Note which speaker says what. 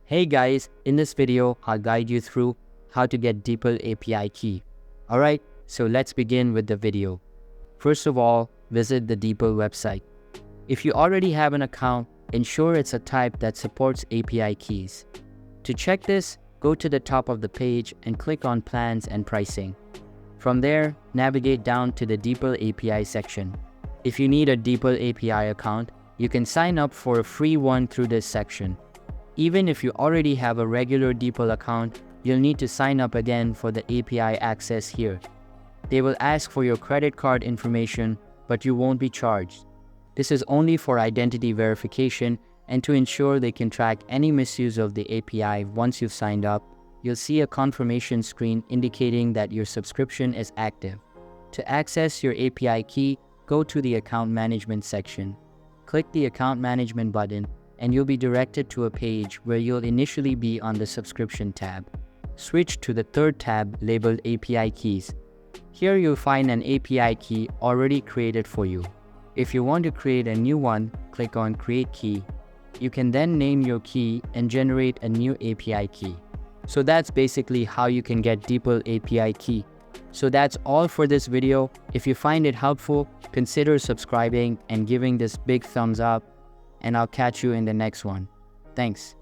Speaker 1: Hey guys, in this video, I'll guide you through how to get Deepl API Key. Alright, so let's begin with the video. First of all, visit the Deepl website. If you already have an account, ensure it's a type that supports API keys. To check this, go to the top of the page and click on Plans and Pricing. From there, navigate down to the Deepl API section. If you need a Deepl API account, you can sign up for a free one through this section. Even if you already have a regular Deepl account, you'll need to sign up again for the API access here. They will ask for your credit card information, but you won't be charged. This is only for identity verification and to ensure they can track any misuse of the API. Once you've signed up, you'll see a confirmation screen indicating that your subscription is active. To access your API key, go to the Account Management section. Click the Account Management button, and you'll be directed to a page where you'll initially be on the Subscription tab. Switch to the third tab labeled API Keys. Here you'll find an API key already created for you. If you want to create a new one, click on Create Key. You can then name your key and generate a new API key. So that's basically how you can get Deepl API Key. So that's all for this video. If you find it helpful, consider subscribing and giving this big thumbs up, and I'll catch you in the next one. Thanks.